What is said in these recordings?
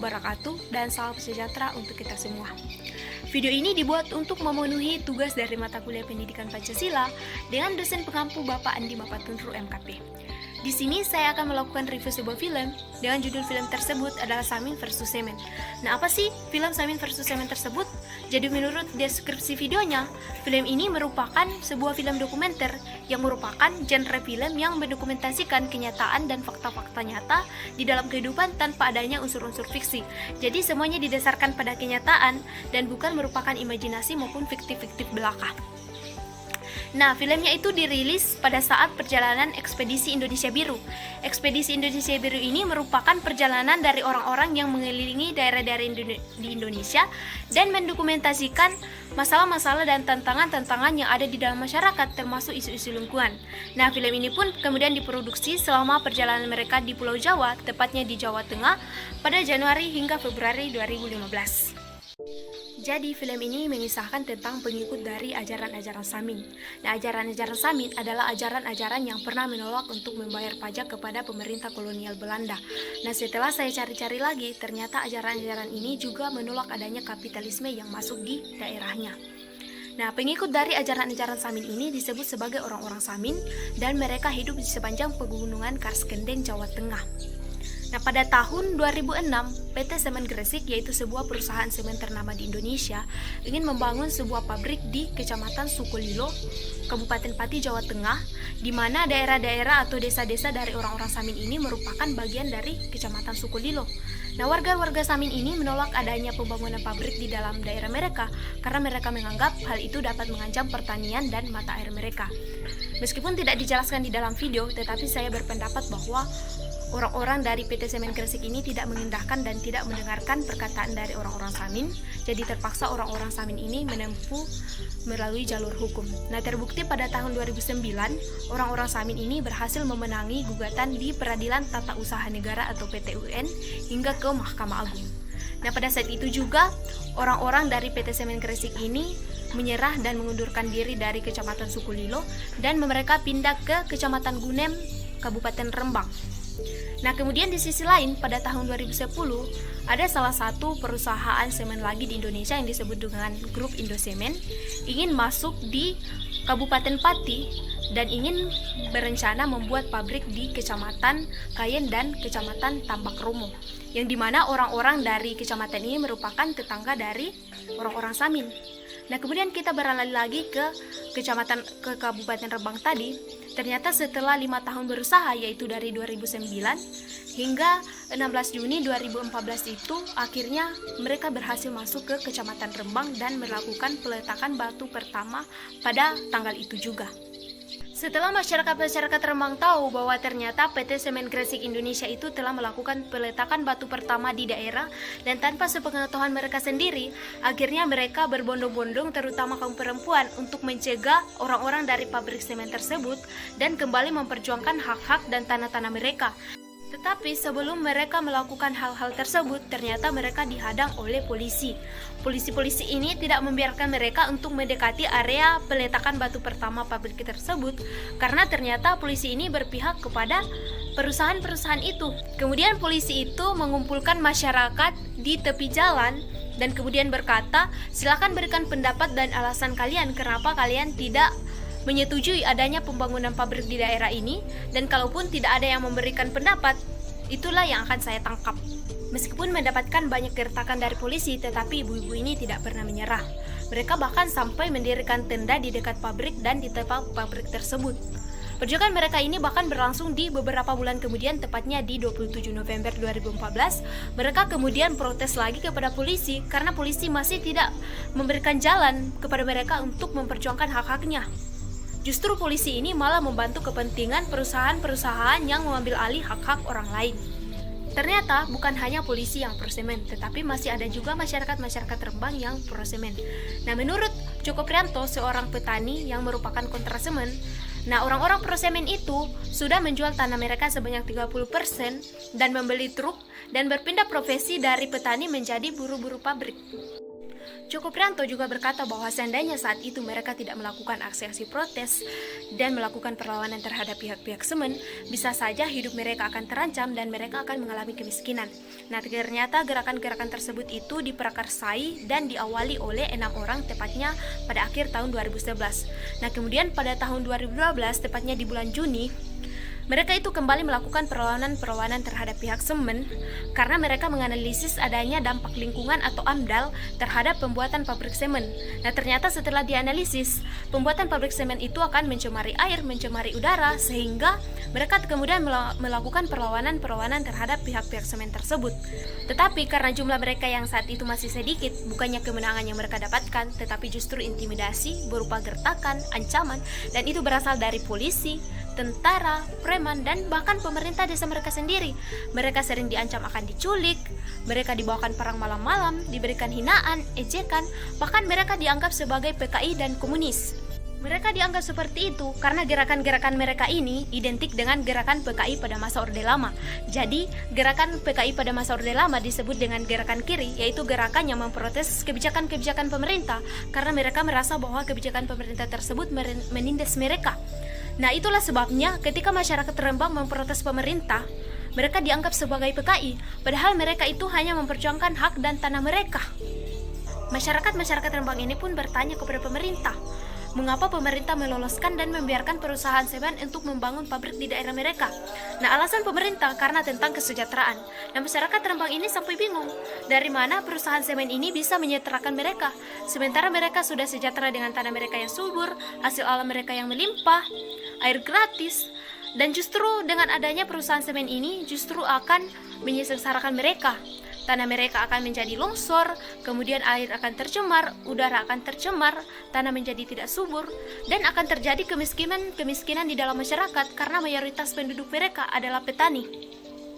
wabarakatuh dan salam sejahtera untuk kita semua. Video ini dibuat untuk memenuhi tugas dari mata kuliah Pendidikan Pancasila dengan dosen pengampu Bapak Andi Mapatunru MKP. Di sini saya akan melakukan review sebuah film dengan judul film tersebut adalah Samin versus Semen. Nah, apa sih film Samin versus Semen tersebut? Jadi menurut deskripsi videonya, film ini merupakan sebuah film dokumenter yang merupakan genre film yang mendokumentasikan kenyataan dan fakta-fakta nyata di dalam kehidupan tanpa adanya unsur-unsur fiksi. Jadi semuanya didasarkan pada kenyataan dan bukan merupakan imajinasi maupun fiktif-fiktif belaka. Nah, filmnya itu dirilis pada saat perjalanan Ekspedisi Indonesia Biru. Ekspedisi Indonesia Biru ini merupakan perjalanan dari orang-orang yang mengelilingi daerah-daerah di Indonesia dan mendokumentasikan masalah-masalah dan tantangan-tantangan yang ada di dalam masyarakat, termasuk isu-isu lingkungan. Nah, film ini pun kemudian diproduksi selama perjalanan mereka di Pulau Jawa, tepatnya di Jawa Tengah, pada Januari hingga Februari 2015. Jadi film ini mengisahkan tentang pengikut dari ajaran-ajaran Samin. Nah, ajaran-ajaran Samin adalah ajaran-ajaran yang pernah menolak untuk membayar pajak kepada pemerintah kolonial Belanda. Nah, setelah saya cari-cari lagi, ternyata ajaran-ajaran ini juga menolak adanya kapitalisme yang masuk di daerahnya. Nah, pengikut dari ajaran-ajaran Samin ini disebut sebagai orang-orang Samin dan mereka hidup di sepanjang pegunungan Kars Kendeng, Jawa Tengah. Nah, pada tahun 2006, PT Semen Gresik, yaitu sebuah perusahaan semen ternama di Indonesia, ingin membangun sebuah pabrik di Kecamatan Sukolilo, Kabupaten Pati, Jawa Tengah, di mana daerah-daerah atau desa-desa dari orang-orang Samin ini merupakan bagian dari Kecamatan Sukolilo. Nah, warga-warga Samin ini menolak adanya pembangunan pabrik di dalam daerah mereka karena mereka menganggap hal itu dapat mengancam pertanian dan mata air mereka. Meskipun tidak dijelaskan di dalam video, tetapi saya berpendapat bahwa orang-orang dari PT Semen Gresik ini tidak mengindahkan dan tidak mendengarkan perkataan dari orang-orang Samin, jadi terpaksa orang-orang Samin ini menempuh melalui jalur hukum. Nah, terbukti pada tahun 2009, orang-orang Samin ini berhasil memenangi gugatan di Peradilan Tata Usaha Negara atau PT-UN hingga ke Mahkamah Agung. Nah, pada saat itu juga, orang-orang dari PT Semen Gresik ini menyerah dan mengundurkan diri dari Kecamatan Sukolilo dan mereka pindah ke Kecamatan Gunem, Kabupaten Rembang. Nah, kemudian di sisi lain, pada tahun 2010, ada salah satu perusahaan semen lagi di Indonesia yang disebut dengan Grup Indosemen ingin masuk di Kabupaten Pati dan ingin berencana membuat pabrik di Kecamatan Kayen dan Kecamatan Tambak Romo, yang dimana orang-orang dari kecamatan ini merupakan tetangga dari orang-orang Samin. Nah, kemudian kita beralih lagi ke Kabupaten Rembang tadi. Ternyata setelah 5 tahun berusaha, yaitu dari 2009 hingga 16 Juni 2014 itu, akhirnya mereka berhasil masuk ke Kecamatan Rembang dan melakukan peletakan batu pertama pada tanggal itu juga. Setelah masyarakat Rembang tahu bahwa ternyata PT Semen Gresik Indonesia itu telah melakukan peletakan batu pertama di daerah dan tanpa sepengetahuan mereka sendiri, akhirnya mereka berbondong-bondong terutama kaum perempuan untuk mencegah orang-orang dari pabrik semen tersebut dan kembali memperjuangkan hak-hak dan tanah-tanah mereka. Tetapi sebelum mereka melakukan hal-hal tersebut, ternyata mereka dihadang oleh polisi. Polisi-polisi ini tidak membiarkan mereka untuk mendekati area peletakan batu pertama pabrik tersebut, karena ternyata polisi ini berpihak kepada perusahaan-perusahaan itu. Kemudian polisi itu mengumpulkan masyarakat di tepi jalan dan kemudian berkata, silakan berikan pendapat dan alasan kalian kenapa kalian tidak menyetujui adanya pembangunan pabrik di daerah ini, dan kalaupun tidak ada yang memberikan pendapat, itulah yang akan saya tangkap. Meskipun mendapatkan banyak gertakan dari polisi, tetapi ibu-ibu ini tidak pernah menyerah. Mereka bahkan sampai mendirikan tenda di dekat pabrik dan di tepi pabrik tersebut. Perjuangan mereka ini bahkan berlangsung di beberapa bulan kemudian, tepatnya di 27 November 2014. Mereka kemudian protes lagi kepada polisi karena polisi masih tidak memberikan jalan kepada mereka untuk memperjuangkan hak-haknya. Justru polisi ini malah membantu kepentingan perusahaan-perusahaan yang mengambil alih hak-hak orang lain. Ternyata bukan hanya polisi yang pro-semen, tetapi masih ada juga masyarakat Rembang yang pro-semen. Nah, menurut Joko Prianto, seorang petani yang merupakan kontra semen, nah orang-orang pro-semen itu sudah menjual tanah mereka sebanyak 30% dan membeli truk dan berpindah profesi dari petani menjadi buru-buru pabrik. Joko Prianto juga berkata bahwa seandainya saat itu mereka tidak melakukan aksi-aksi protes dan melakukan perlawanan terhadap pihak-pihak semen, bisa saja hidup mereka akan terancam dan mereka akan mengalami kemiskinan. Nah, ternyata gerakan-gerakan tersebut itu diprakarsai dan diawali oleh 6 orang tepatnya pada akhir tahun 2011. Nah, kemudian pada tahun 2012, tepatnya di bulan Juni, mereka itu kembali melakukan perlawanan terhadap pihak semen karena mereka menganalisis adanya dampak lingkungan atau AMDAL terhadap pembuatan pabrik semen. Nah, ternyata setelah dianalisis, pembuatan pabrik semen itu akan mencemari air, mencemari udara, sehingga mereka kemudian melakukan perlawanan terhadap pihak-pihak semen tersebut. Tetapi karena jumlah mereka yang saat itu masih sedikit, bukannya kemenangan yang mereka dapatkan, tetapi justru intimidasi berupa gertakan, ancaman, dan itu berasal dari polisi, tentara, preman, dan bahkan pemerintah desa mereka sendiri. Mereka sering diancam akan diculik, mereka dibawakan perang malam-malam, diberikan hinaan, ejekan, bahkan mereka dianggap sebagai PKI dan komunis. Mereka dianggap seperti itu karena gerakan-gerakan mereka ini identik dengan gerakan PKI pada masa Orde Lama. Jadi, gerakan PKI pada masa Orde Lama disebut dengan gerakan kiri, yaitu gerakan yang memprotes kebijakan-kebijakan pemerintah karena mereka merasa bahwa kebijakan pemerintah tersebut menindas mereka. Nah, itulah sebabnya ketika masyarakat Rembang memprotes pemerintah, mereka dianggap sebagai PKI, padahal mereka itu hanya memperjuangkan hak dan tanah mereka. Masyarakat Rembang ini pun bertanya kepada pemerintah, mengapa pemerintah meloloskan dan membiarkan perusahaan semen untuk membangun pabrik di daerah mereka? Nah, alasan pemerintah karena tentang kesejahteraan. Nah, masyarakat Rembang ini sampai bingung, dari mana perusahaan semen ini bisa menyejahterakan mereka, sementara mereka sudah sejahtera dengan tanah mereka yang subur, hasil alam mereka yang melimpah, air gratis, dan justru dengan adanya perusahaan semen ini justru akan menyengsarakan mereka. Tanah mereka akan menjadi longsor, kemudian air akan tercemar, udara akan tercemar, tanah menjadi tidak subur, dan akan terjadi kemiskinan di dalam masyarakat karena mayoritas penduduk mereka adalah petani.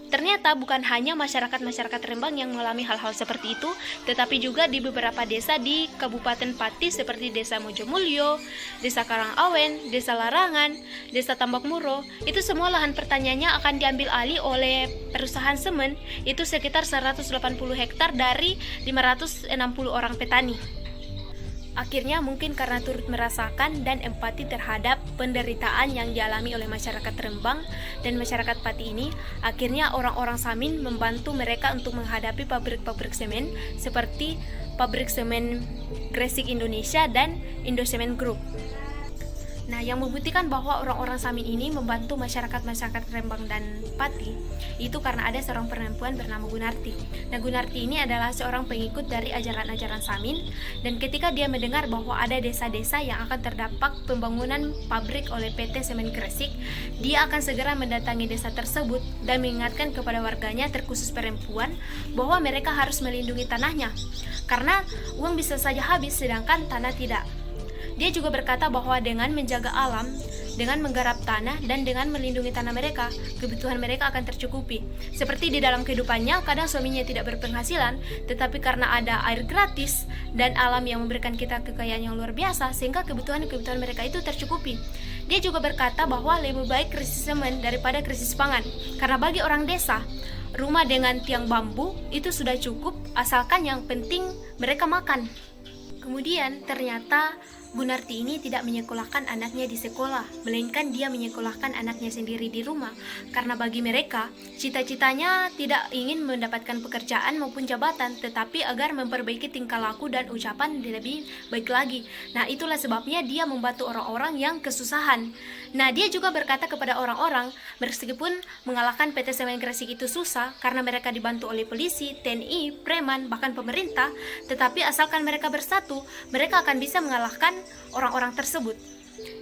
Ternyata bukan hanya masyarakat Rembang yang mengalami hal-hal seperti itu, tetapi juga di beberapa desa di Kabupaten Pati seperti Desa Mojomulyo, Desa Karangawen, Desa Larangan, Desa Tambak Muro, itu semua lahan pertaniannya akan diambil alih oleh perusahaan semen, itu sekitar 180 hektar dari 560 orang petani. Akhirnya mungkin karena turut merasakan dan empati terhadap penderitaan yang dialami oleh masyarakat Rembang dan masyarakat Pati ini, akhirnya orang-orang Samin membantu mereka untuk menghadapi pabrik-pabrik semen seperti pabrik semen Gresik Indonesia dan Indosemen Group. Nah, yang membuktikan bahwa orang-orang Samin ini membantu masyarakat Rembang dan Pati itu karena ada seorang perempuan bernama Gunarti. Nah, Gunarti ini adalah seorang pengikut dari ajaran-ajaran Samin, dan ketika dia mendengar bahwa ada desa-desa yang akan terdampak pembangunan pabrik oleh PT Semen Gresik, dia akan segera mendatangi desa tersebut dan mengingatkan kepada warganya, terkhusus perempuan, bahwa mereka harus melindungi tanahnya karena uang bisa saja habis sedangkan tanah tidak. Dia juga berkata bahwa dengan menjaga alam, dengan menggarap tanah, dan dengan melindungi tanah mereka, kebutuhan mereka akan tercukupi. Seperti di dalam kehidupannya, kadang suaminya tidak berpenghasilan, tetapi karena ada air gratis dan alam yang memberikan kita kekayaan yang luar biasa, sehingga kebutuhan mereka itu tercukupi. Dia juga berkata bahwa lebih baik krisis semen daripada krisis pangan, karena bagi orang desa, rumah dengan tiang bambu itu sudah cukup, asalkan yang penting mereka makan. Kemudian ternyata Gunarti ini tidak menyekolahkan anaknya di sekolah, melainkan dia menyekolahkan anaknya sendiri di rumah, karena bagi mereka, cita-citanya tidak ingin mendapatkan pekerjaan maupun jabatan, tetapi agar memperbaiki tingkah laku dan ucapan lebih baik lagi. Nah, itulah sebabnya dia membantu orang-orang yang kesusahan. Nah, dia juga berkata kepada orang-orang, meskipun mengalahkan PT Semen Gresik itu susah, karena mereka dibantu oleh polisi, TNI, preman, bahkan pemerintah, tetapi asalkan mereka bersatu, mereka akan bisa mengalahkan orang-orang tersebut.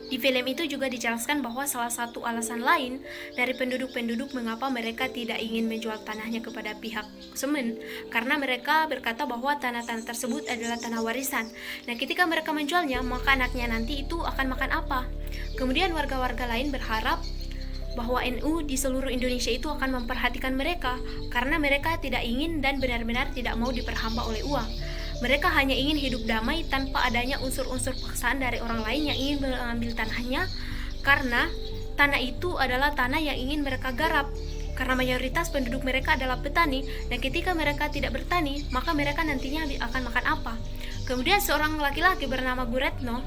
Di film itu juga dijelaskan bahwa salah satu alasan lain dari penduduk-penduduk mengapa mereka tidak ingin menjual tanahnya kepada pihak semen, karena mereka berkata bahwa tanah-tanah tersebut adalah tanah warisan. Nah, ketika mereka menjualnya, maka anaknya nanti itu akan makan apa? Kemudian warga-warga lain berharap bahwa NU di seluruh Indonesia itu akan memperhatikan mereka, karena mereka tidak ingin dan benar-benar tidak mau diperhamba oleh uang. Mereka hanya ingin hidup damai tanpa adanya unsur-unsur paksaan dari orang lain yang ingin mengambil tanahnya, karena tanah itu adalah tanah yang ingin mereka garap. Karena mayoritas penduduk mereka adalah petani, dan ketika mereka tidak bertani, maka mereka nantinya akan makan apa? Kemudian seorang laki-laki bernama Guretno,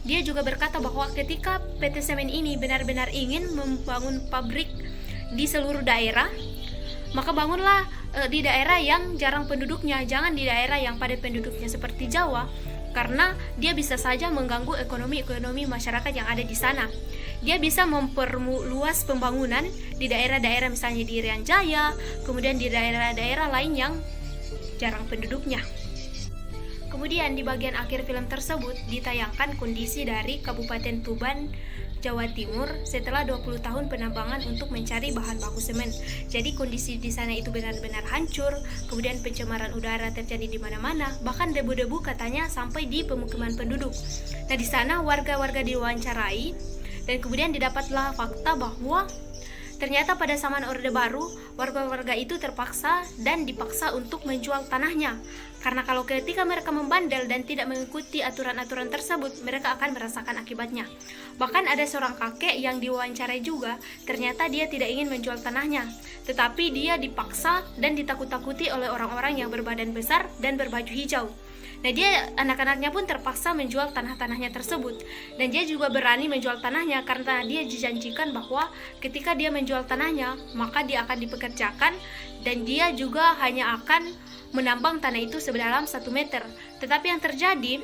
dia juga berkata bahwa ketika PT Semen ini benar-benar ingin membangun pabrik di seluruh daerah, maka bangunlah di daerah yang jarang penduduknya, jangan di daerah yang padat penduduknya seperti Jawa, karena dia bisa saja mengganggu ekonomi masyarakat yang ada di sana. Dia bisa memperluas pembangunan di daerah-daerah misalnya di Irian Jaya, kemudian di daerah-daerah lain yang jarang penduduknya. Kemudian di bagian akhir film tersebut ditayangkan kondisi dari Kabupaten Tuban, Jawa Timur setelah 20 tahun penambangan untuk mencari bahan baku semen. Jadi kondisi di sana itu benar-benar hancur, kemudian pencemaran udara terjadi di mana-mana, bahkan debu-debu katanya sampai di pemukiman penduduk. Nah, di sana warga-warga diwawancarai dan kemudian didapatlah fakta bahwa ternyata pada zaman Orde Baru, warga-warga itu terpaksa dan dipaksa untuk menjual tanahnya. Karena kalau ketika mereka membandel dan tidak mengikuti aturan-aturan tersebut, mereka akan merasakan akibatnya. Bahkan ada seorang kakek yang diwawancarai juga, ternyata dia tidak ingin menjual tanahnya, tetapi dia dipaksa dan ditakut-takuti oleh orang-orang yang berbadan besar dan berbaju hijau. Nah, dia anak-anaknya pun terpaksa menjual tanah-tanahnya tersebut, dan dia juga berani menjual tanahnya karena dia dijanjikan bahwa ketika dia menjual tanahnya, maka dia akan dipekerjakan dan dia juga hanya akan menambang tanah itu sedalam 1 meter. Tetapi yang terjadi,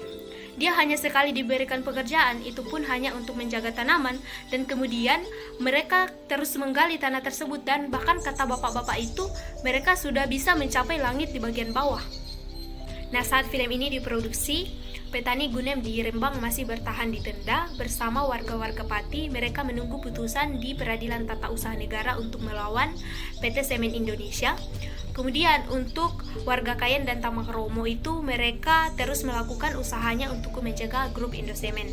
dia hanya sekali diberikan pekerjaan, itu pun hanya untuk menjaga tanaman, dan kemudian mereka terus menggali tanah tersebut, dan bahkan kata bapak-bapak itu mereka sudah bisa mencapai langit di bagian bawah. Nah, saat film ini diproduksi, petani Gunem di Rembang masih bertahan di tenda bersama warga-warga Pati. Mereka menunggu putusan di Peradilan Tata Usaha Negara untuk melawan PT Semen Indonesia. Kemudian untuk warga Kayen dan Tamakromo itu mereka terus melakukan usahanya untuk menjaga grup Indosemen.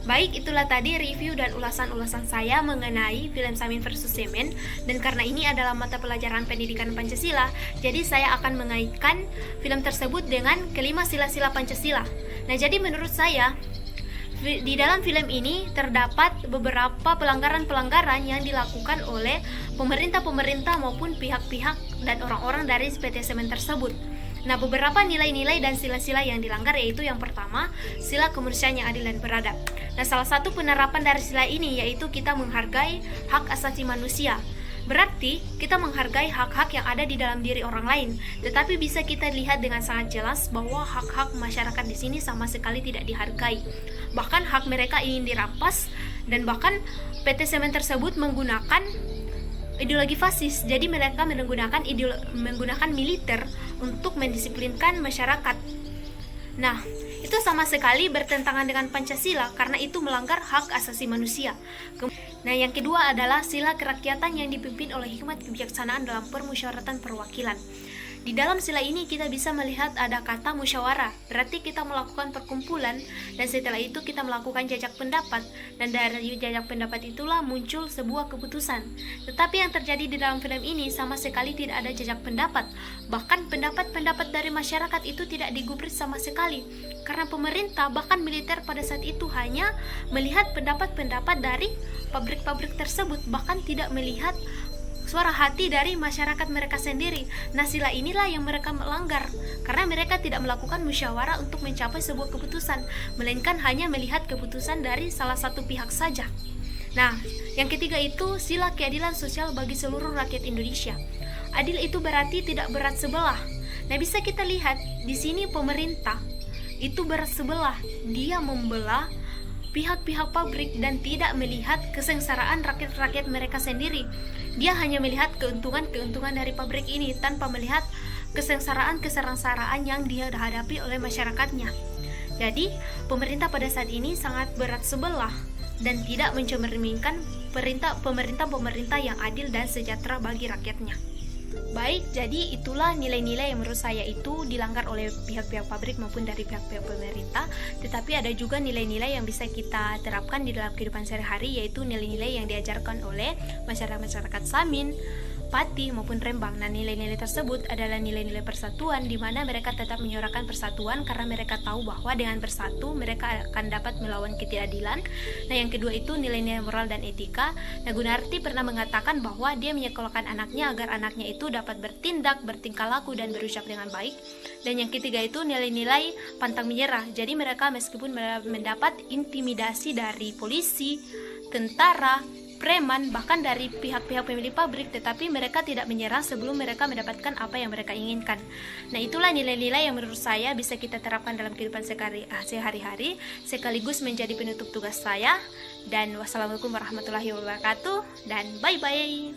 Baik, itulah tadi review dan ulasan-ulasan saya mengenai film Samin versus Semen. Dan karena ini adalah mata pelajaran pendidikan Pancasila, jadi saya akan mengaitkan film tersebut dengan kelima sila-sila Pancasila. Nah, jadi menurut saya di dalam film ini terdapat beberapa pelanggaran-pelanggaran yang dilakukan oleh pemerintah-pemerintah maupun pihak-pihak dan orang-orang dari PT Semen tersebut. Nah, beberapa nilai-nilai dan sila-sila yang dilanggar yaitu yang pertama, sila kemanusiaan yang adil dan beradab. Nah, salah satu penerapan dari sila ini yaitu kita menghargai hak asasi manusia. Berarti kita menghargai hak-hak yang ada di dalam diri orang lain, tetapi bisa kita lihat dengan sangat jelas bahwa hak-hak masyarakat di sini sama sekali tidak dihargai. Bahkan hak mereka ingin dirampas, dan bahkan PT Semen tersebut menggunakan ideologi fasis. Jadi mereka menggunakan militer untuk mendisiplinkan masyarakat. Nah, itu sama sekali bertentangan dengan Pancasila karena itu melanggar hak asasi manusia. Nah, yang kedua adalah sila kerakyatan yang dipimpin oleh hikmat kebijaksanaan dalam permusyawaratan perwakilan. Di dalam sila ini kita bisa melihat ada kata musyawarah, berarti kita melakukan perkumpulan dan setelah itu kita melakukan jajak pendapat, dan dari jajak pendapat itulah muncul sebuah keputusan. Tetapi yang terjadi di dalam film ini sama sekali tidak ada jajak pendapat, bahkan pendapat-pendapat dari masyarakat itu tidak digubris sama sekali, karena pemerintah bahkan militer pada saat itu hanya melihat pendapat-pendapat dari pabrik-pabrik tersebut, bahkan tidak melihat suara hati dari masyarakat mereka sendiri. Nah, sila inilah yang mereka melanggar karena mereka tidak melakukan musyawarah untuk mencapai sebuah keputusan, melainkan hanya melihat keputusan dari salah satu pihak saja. Nah, yang ketiga itu sila keadilan sosial bagi seluruh rakyat Indonesia. Adil itu berarti tidak berat sebelah. Nah, bisa kita lihat di sini pemerintah itu berat sebelah, dia membelah pihak-pihak pabrik dan tidak melihat kesengsaraan rakyat-rakyat mereka sendiri. Dia hanya melihat keuntungan-keuntungan dari pabrik ini tanpa melihat kesengsaraan-kesengsaraan yang dia hadapi oleh masyarakatnya. Jadi, pemerintah pada saat ini sangat berat sebelah dan tidak mencerminkan pemerintah yang adil dan sejahtera bagi rakyatnya. Baik, jadi itulah nilai-nilai yang menurut saya itu dilanggar oleh pihak-pihak pabrik maupun dari pihak-pihak pemerintah. Tetapi ada juga nilai-nilai yang bisa kita terapkan di dalam kehidupan sehari-hari, yaitu nilai-nilai yang diajarkan oleh masyarakat Samin, Pati maupun Rembang. Nah, nilai-nilai tersebut adalah nilai-nilai persatuan, di mana mereka tetap menyuarakan persatuan karena mereka tahu bahwa dengan bersatu mereka akan dapat melawan ketidakadilan. Nah, yang kedua itu nilai-nilai moral dan etika. Nah, Gunarti pernah mengatakan bahwa dia menyekolahkan anaknya agar anaknya itu dapat bertindak, bertingkah laku, dan berucap dengan baik. Dan yang ketiga itu nilai-nilai pantang menyerah. Jadi mereka meskipun mendapat intimidasi dari polisi, tentara, preman, bahkan dari pihak-pihak pemilik pabrik, tetapi mereka tidak menyerah sebelum mereka mendapatkan apa yang mereka inginkan. Nah, itulah nilai-nilai yang menurut saya bisa kita terapkan dalam kehidupan sehari-hari, sekaligus menjadi penutup tugas saya. Dan wassalamualaikum warahmatullahi wabarakatuh, dan bye-bye.